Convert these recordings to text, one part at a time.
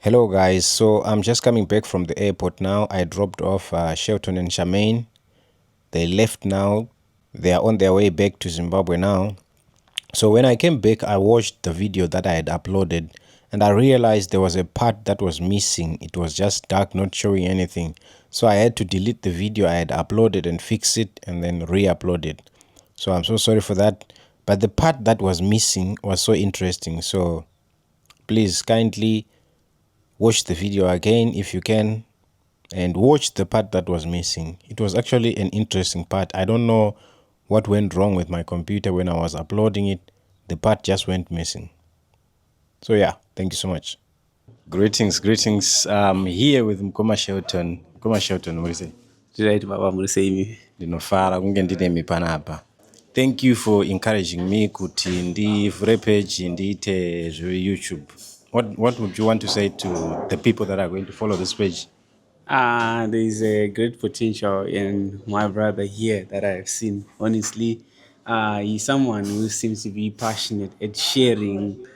Hello guys, so I'm just coming back from the airport now. I dropped off Shelton and Charmaine. They left now. They are on their way back to Zimbabwe now. So when I came back, I watched the video that I had uploaded and I realized there was a part that was missing. It was just dark, not showing anything. So I had to delete the video I had uploaded and fix it and then re-upload it. So I'm so sorry for that. But the part that was missing was so interesting. So please kindly watch the video again if you can and watch the part that was missing. It was actually an interesting part. I don't know what went wrong with my computer when I was uploading it. The part just went missing. So yeah, thank you so much. Greetings. Here with Mkoma Shelton. Mkoma Shelton, what do you say? Right, Baba, I'm going to say me. Ndinofara kunge ndine mipanapa. Thank you for encouraging me kuti ndivhure page ndiite YouTube. What would you want to say to the people that are going to follow this page? There's a great potential in my brother here that I've seen. Honestly, he's someone who seems to be passionate at sharing.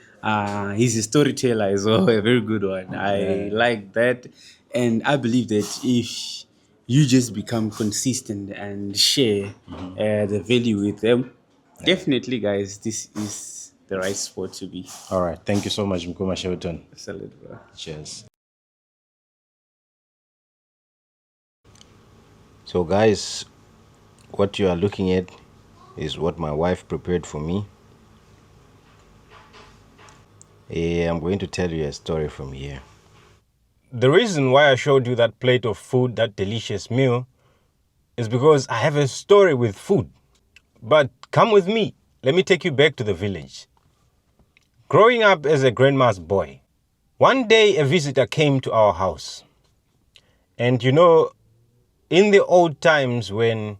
He's a storyteller as well, a very good one. I like that. And I believe that if you just become consistent and share the value with them, definitely, guys, this is the right spot to be. All right. Thank you so much, Mkoma Shelton. Salute, bro. Cheers. So guys, what you are looking at is what my wife prepared for me. I'm going to tell you a story from here. The reason why I showed you that plate of food, that delicious meal, is because I have a story with food. But come with me. Let me take you back to the village. Growing up as a grandma's boy, one day a visitor came to our house. And you know, in the old times when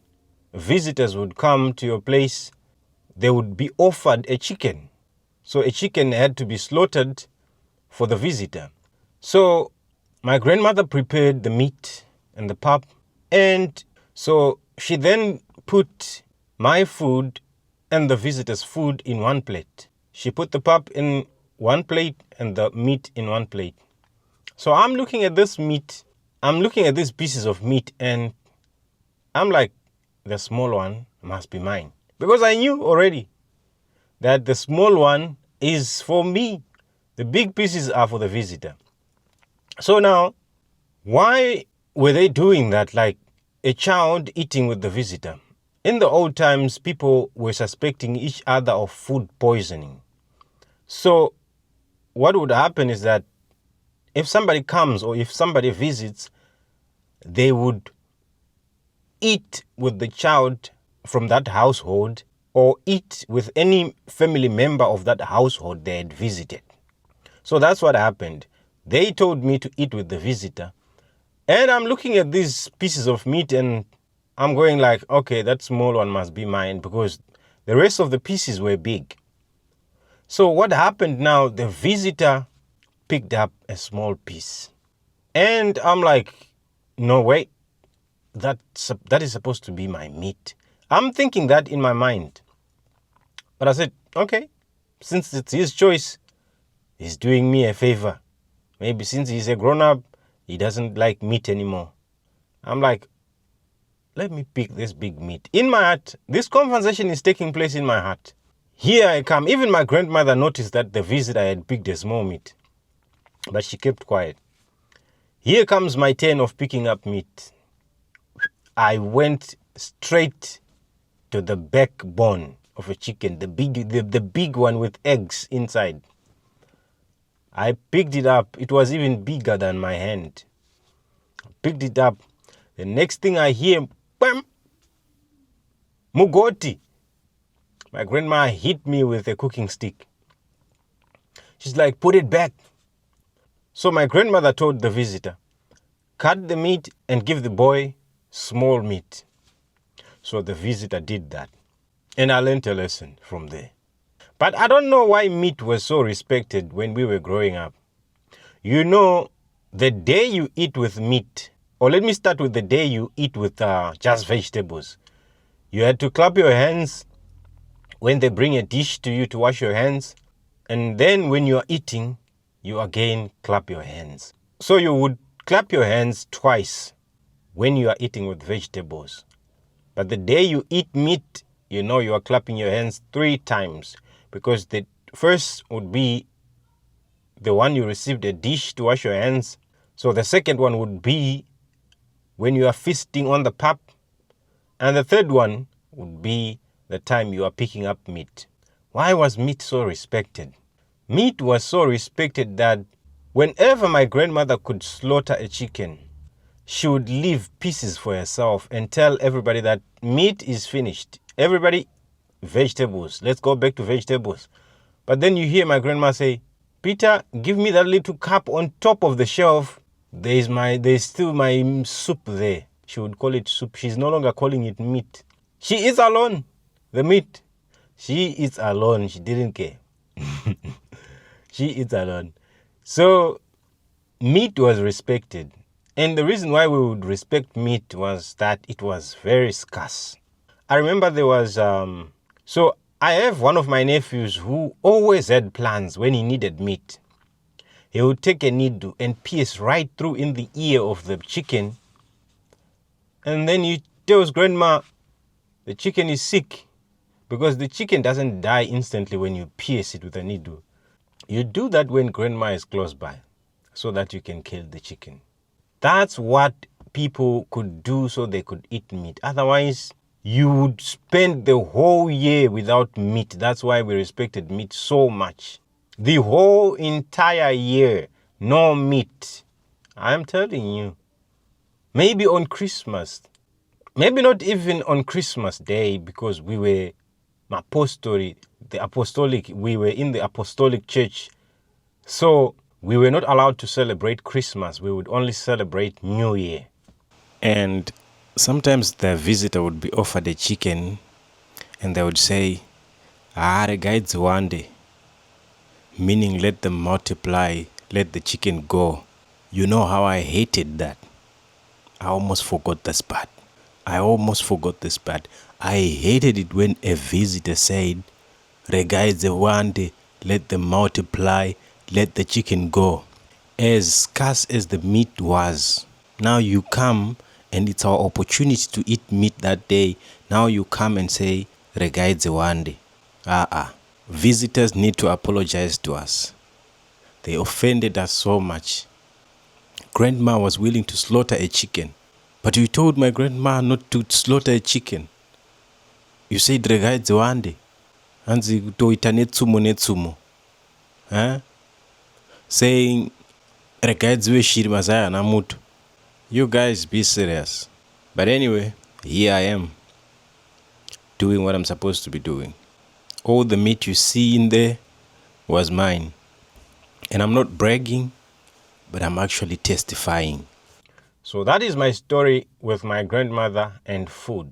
visitors would come to your place, they would be offered a chicken. So a chicken had to be slaughtered for the visitor. So my grandmother prepared the meat and the pap. And so she then put my food and the visitor's food in one plate. She put the pap in one plate and the meat in one plate. So I'm looking at this meat. I'm looking at these pieces of meat and I'm like, the small one must be mine. Because I knew already that the small one is for me. The big pieces are for the visitor. So now, why were they doing that, like a child eating with the visitor? In the old times, people were suspecting each other of food poisoning. So what would happen is that if somebody comes or if somebody visits, they would eat with the child from that household or eat with any family member of that household they had visited. So that's what happened. They told me to eat with the visitor. And I'm looking at these pieces of meat and I'm going like, okay, that small one must be mine because the rest of the pieces were big. So what happened now, the visitor picked up a small piece. And I'm like, no, wait, that is supposed to be my meat. I'm thinking that in my mind. But I said, okay, since it's his choice, he's doing me a favor. Maybe since he's a grown-up, he doesn't like meat anymore. I'm like, let me pick this big meat. In my heart, this conversation is taking place in my heart. Here I come. Even my grandmother noticed that the visitor had picked a small meat. But she kept quiet. Here comes my turn of picking up meat. I went straight to the backbone of a chicken, the big one with eggs inside. I picked it up. It was even bigger than my hand. I picked it up. The next thing I hear, bam, mugoti. My grandma hit me with a cooking stick. She's like, put it back. So my grandmother told the visitor, cut the meat and give the boy small meat. So the visitor did that. And I learned a lesson from there. But I don't know why meat was so respected when we were growing up. You know, the day you eat with meat, or let me start with the day you eat with just vegetables. You had to clap your hands when they bring a dish to you to wash your hands. And then when you are eating, you again clap your hands. So you would clap your hands twice when you are eating with vegetables. But the day you eat meat, you know you are clapping your hands 3 times, because the first would be the one you received a dish to wash your hands. So the second one would be when you are feasting on the pap. And the third one would be the time you are picking up meat. Why was meat so respected? Meat was so respected that whenever my grandmother could slaughter a chicken, she would leave pieces for herself and tell everybody that meat is finished. Everybody, vegetables. Let's go back to vegetables. But then you hear my grandma say, Peter, give me that little cup on top of the shelf. There's still my soup there. She would call it soup. She's no longer calling it meat. She eats alone. The meat. She eats alone. She didn't care. She eats alone. So meat was respected. And the reason why we would respect meat was that it was very scarce. I remember there was, so I have one of my nephews who always had plans when he needed meat. He would take a needle and pierce right through in the ear of the chicken. And then he tells grandma, the chicken is sick. Because the chicken doesn't die instantly when you pierce it with a needle. You do that when grandma is close by, so that you can kill the chicken. That's what people could do so they could eat meat. Otherwise, you would spend the whole year without meat. That's why we respected meat so much. The whole entire year, no meat. I'm telling you. Maybe on Christmas. Maybe not even on Christmas Day, because we were we were in the apostolic church. So we were not allowed to celebrate Christmas. We would only celebrate New Year. And sometimes the visitor would be offered a chicken and they would say, the guides one day. Meaning, let them multiply, let the chicken go. You know how I hated that. I almost forgot this part. I hated it when a visitor said, regards one day, let them multiply, let the chicken go. As scarce as the meat was, now you come and it's our opportunity to eat meat that day. Now you come and say, regards one day. Visitors need to apologize to us. They offended us so much. Grandma was willing to slaughter a chicken. But you told my grandma not to slaughter a chicken. You said regards one day. Hanzi kutoita netsumo. Saying regards we shiri mazaya na mutu. You guys be serious. But anyway, here I am, doing what I'm supposed to be doing. All the meat you see in there was mine. And I'm not bragging, but I'm actually testifying. So that is my story with my grandmother and food.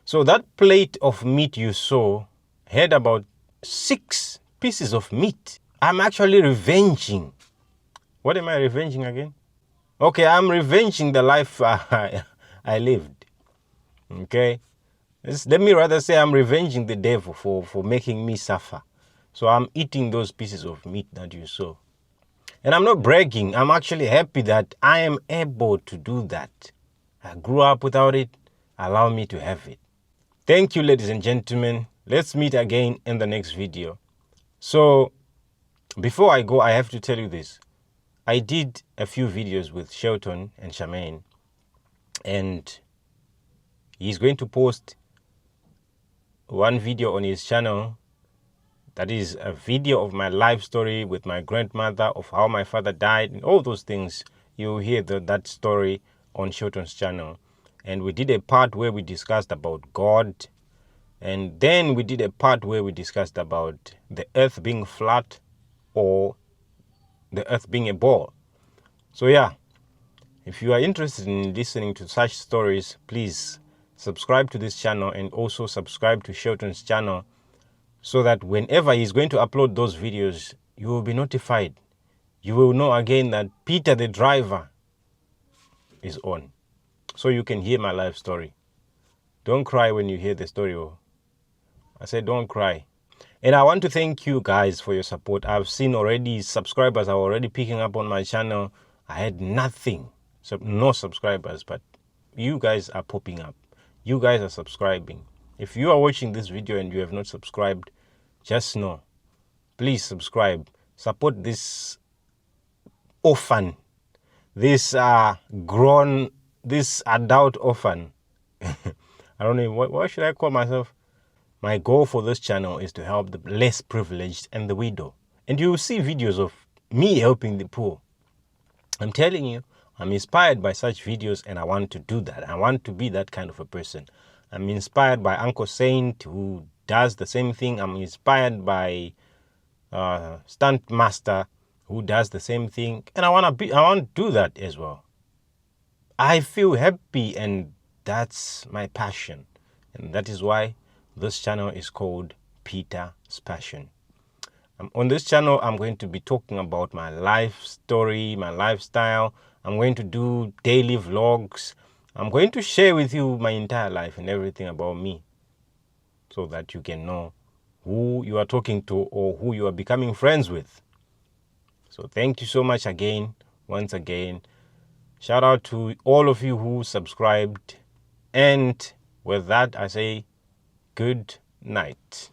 So that plate of meat you saw had about 6 pieces of meat. I'm actually revenging. What am I revenging again? Okay, I'm revenging the life I lived. Okay? Let me rather say I'm revenging the devil for making me suffer. So I'm eating those pieces of meat that you saw. And I'm not bragging. I'm actually happy that I am able to do that. I grew up without it. Allow me to have it. Thank you, ladies and gentlemen. Let's meet again in the next video. So, before I go, I have to tell you this. I did a few videos with Shelton and Charmaine. And he's going to post one video on his channel. That is a video of my life story with my grandmother, of how my father died, and all those things. You'll hear that story on Shelton's channel. And we did a part where we discussed about God. And then we did a part where we discussed about the earth being flat or the earth being a ball. So yeah, if you are interested in listening to such stories, please subscribe to this channel and also subscribe to Shelton's channel, so that whenever he's going to upload those videos, you will be notified. You will know again that Peter the driver is on. So you can hear my life story. Don't cry when you hear the story. I said don't cry. And I want to thank you guys for your support. I've seen already subscribers are already picking up on my channel. I had nothing, so no subscribers, but you guys are popping up. You guys are subscribing. If you are watching this video and you have not subscribed, just know, please subscribe. Support this orphan, this this adult orphan. I don't know, what should I call myself? My goal for this channel is to help the less privileged and the widow. And you will see videos of me helping the poor. I'm telling you, I'm inspired by such videos and I want to do that. I want to be that kind of a person. I'm inspired by Uncle Saint who does the same thing. I'm inspired by Stunt Master who does the same thing. And I want to do that as well. I feel happy and that's my passion. And that is why this channel is called Peter's Passion. On this channel, I'm going to be talking about my life story, my lifestyle. I'm going to do daily vlogs. I'm going to share with you my entire life and everything about me so that you can know who you are talking to or who you are becoming friends with. So thank you so much again, once again. Shout out to all of you who subscribed. And with that, I say good night.